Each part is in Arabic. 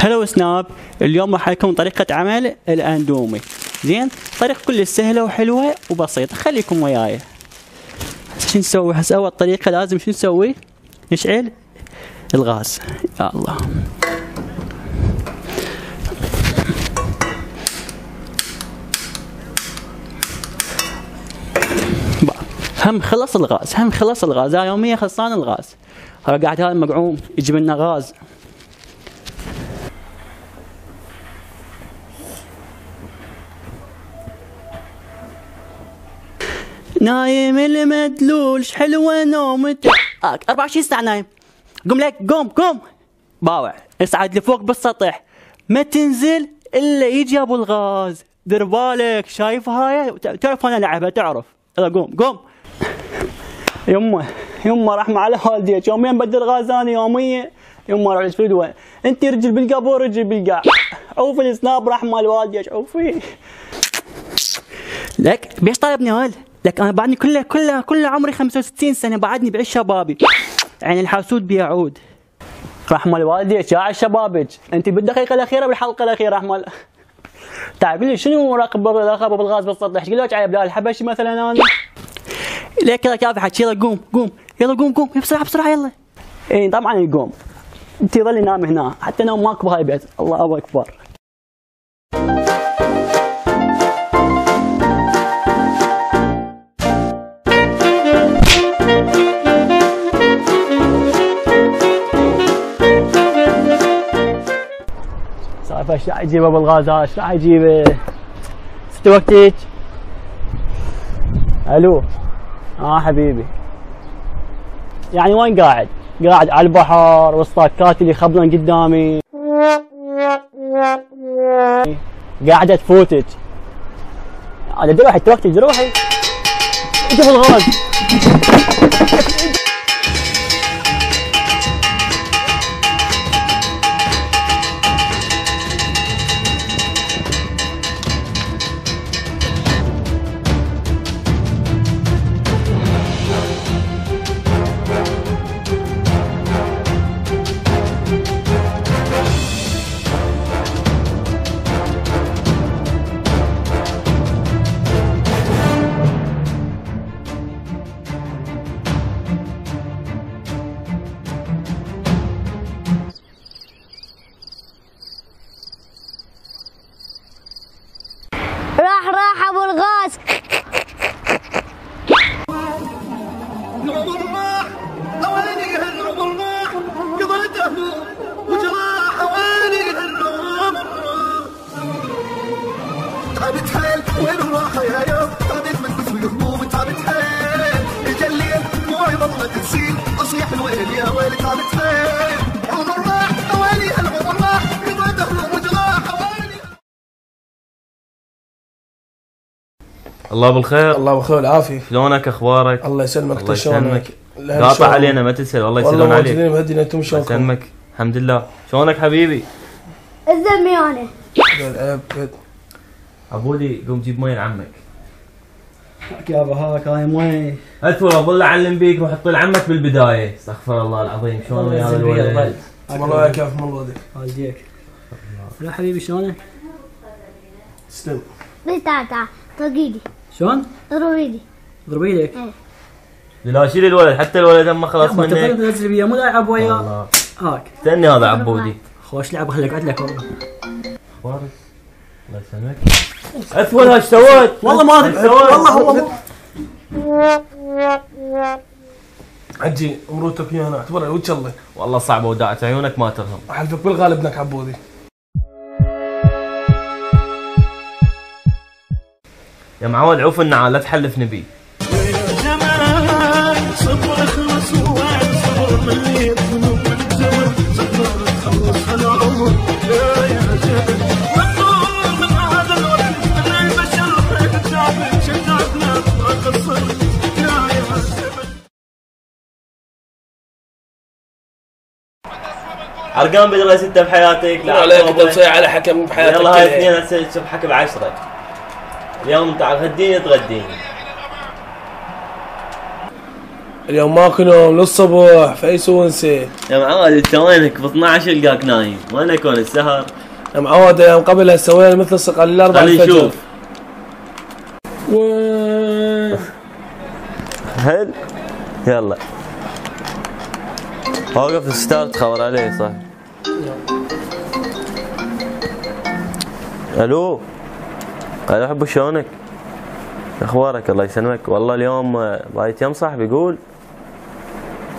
هلو سناب، اليوم راح لكم طريقة عمل الاندومي. زين، طريقة كلش سهلة وحلوة وبسيطة، خليكم وياي. شو نسوي هسه؟ اول طريقة لازم شو نسوي؟ نشعل الغاز. يا الله، هم خلص الغاز، يوميا خلصان الغاز. قاعد هذا المقعوم يجيب لنا غاز. نايم المدلول حلوة نومته. 24 ساعة نايم. قم لك، قم باوع، اصعد لفوق بالسطح، ما تنزل الا يجي ابو الغاز. دير بالك، شايف هاي؟ تعرف انا العبها، تعرف. يلا قوم. يمه رحمة على والديك، يوميا بدل غاز انا يوميا. يمه روح الفدوة، انت رجل بالقبو رجل بالقاع. عوف السناب رحمة لوالديك، عوفي. لك بيش طالبني هال؟ لك انا بعدني كله عمري 65 سنة، بعدني بعيش شبابي. يعني الحاسود بيعود. رحمة لوالديك، يا على شبابك، انت بالدقيقة الأخيرة بالحلقة الأخيرة. رحمة تعال لي شنو راقب بالغاز بالسطح؟ ايش قلت على بدال الحبشي مثلا انا؟ ليك كذا كافي حكي. يلا قوم يلا قوم بسرعة يلا. اي طبعا يقوم، انت ظلي نام هنا، حتى نوم ماكو بهاي البيت. الله اكبر. صايفه ايش راح يجيبه بالغاز هذا؟ ايش راح يجيبه؟ ست وقتك. الو حبيبي، يعني وين قاعد على البحر والصاكات اللي خبلن قدامي، قاعدة تفوتك. هذا دروحي توقتك، دروحي اجي بالغاز. راح ابو الغاز. العمر راح، اواني العمر راح، قضيته وجراح، اواني العمر راح. تعبت حيل وين الراحه يا يوم، تعبت من كثر الهموم، تعبت حيل الجليل موعي ظلت تسيل، اصيح الويل يا ويلي تعبت حيل. العمر راح، اواني العمر راح، قضيته وجراح، اواني. الله بالخير. الله بالخير والعافية. شلونك؟ اخبارك؟ الله يسلمك. الله يسلمك. قاطع علينا ما تسأل. الله يسلم عليك. والله مهدين انتم شلونكم؟ يسلمك. الحمد لله. شلونك حبيبي؟ الزميانة. العب عبودي قوم جيب مي لعمك. يابا هاك هاي مي. ادخل اظل اعلم بيك، روح حط لعمك بالبداية. استغفر الله العظيم. شلون ويا الولد؟ والله يكافي من ولدك. والديك. لا حبيبي شلونك؟ تسلم. تعال طق ايدي. شلون؟ اضرب ايدي. اضرب ايدك. لا شيل الولد، حتى الولد اما خلاص منك. تقدر تنزل بيه، مو لاعب وياه. هاك استني هذا عبودي. خوش لعبه، خليك اقعد لك. والله اخبارك؟ الله يسلمك. اثول ايش سويت؟ والله ما ادري، والله عجي مروتك ويانا اعتبرها وجه الله. والله صعبه وداعت عيونك ما ترهم. احلفك بالغالب ابنك عبودي. يا معود عوف النعال، لا تحلفني بيه. ارقام بدل 6 بحياتك. لا عليك انت مسوي على حكم بحياتك. يلا هاي اثنين هسه تشوف حكم 10. اليوم تعال غديني تغديني. اليوم ماكو نوم للصبح فيسونسي. يا معود انت وينك؟ ب 12 القاك نايم، وين اكون السهر؟ يا معود ايام قبلها سوينا مثل الصقر الاربع خلينا الفجر. نشوف. وين؟ هل يلا اوقف الستارت خبر عليه صح. الو قال حبو شلونك؟ اخبارك؟ الله يسلمك. والله اليوم بايت يم صاحبي يقول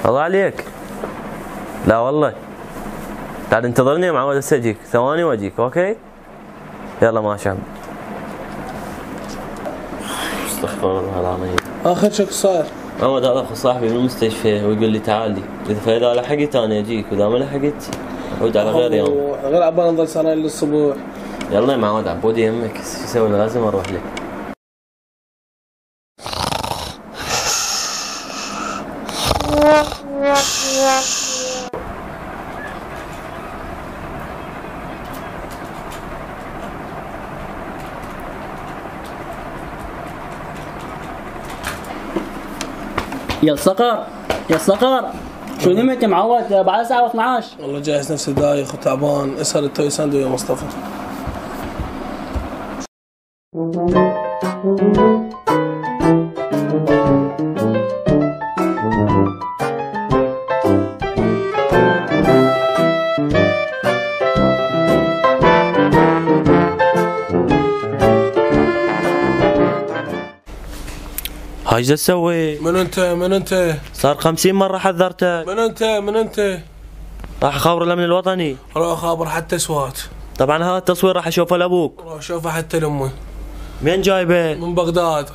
الله عليك. لا والله تعال انتظرني يا معود هسه اجيك ثواني واجيك. اوكي يلا ماشي عم. استغفر الله العظيم. اخر شك صار؟ محمد هذا اخو صاحبي من المستشفى ويقول لي تعال لي فاذا لحقت انا اجيك واذا ما لحقت عود على غير يوم. غير عبال نضل سهران للصبح. يلا يا معود عبودي يمك شو اسوي لازم اروح لك. يا صقر يا صقر شو نمت يا معود بعد ساعة 12؟ والله جاهز نفسي دايخ وتعبان. اسهر التوي ساندو يا مصطفى. هاي شو تسوي؟ من انت؟ صار 50 مرة حذرتك. من انت؟ راح اخابر الامن الوطني. روح خابر حتى سوات. طبعا هذا التصوير راح اشوفه لابوك. روح شوفه حتى لامي. مين جايبه؟ من بغداد.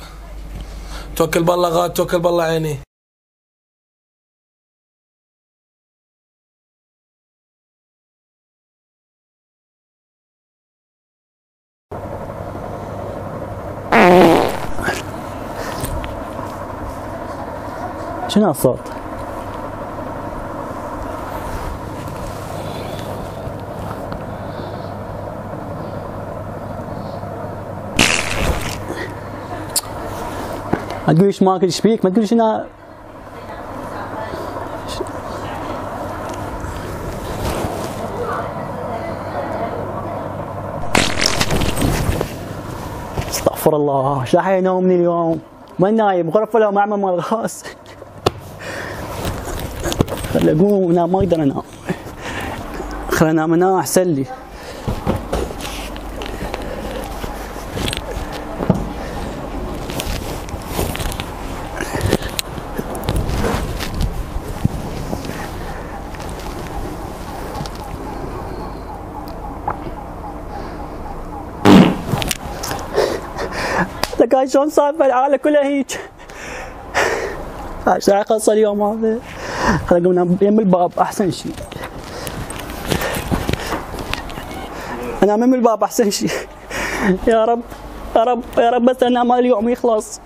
توكل بالله غاد توكل بالله عيني. شنو هالصوت؟ ما تقولي ايش ماكل ايش بيك؟ ما تقولي شنو استغفر الله، ايش راح ينومني اليوم؟ ما نايم غرفة لو معمل مال غاز. خلي اقوم ونام ما اقدر انام. خلي انام انا احسن لي. لك هاي شلون صاير العالم كلها هيك؟ هاي ساعة قصة اليوم هذا. خلي اقوم انام يم الباب احسن شيء. انام يم الباب احسن شيء. يا رب يا رب يا رب بس انام اليوم يخلص.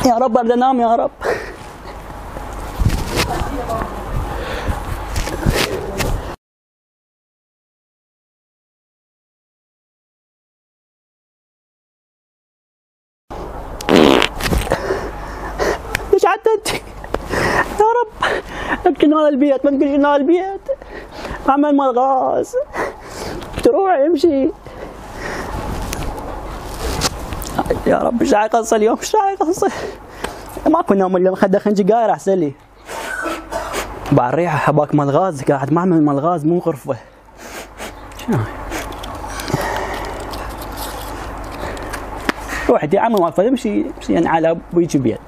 يا رب اريد انام يا رب. ليش عدت؟ يا رب ابكي نال البيت ما تقولي نال البيت. عمل مال غاز تروح يمشي. يا رب ايش راح يقصر اليوم؟ ايش راح يقصر؟ ماكو نوم اليوم خد خنجي قاير احسن لي. بعد الريحه حباك مال غاز قاعد معمل مال غاز مو غرفه. شنو روح يا عمي ما امشي يعني على ابويك بيت.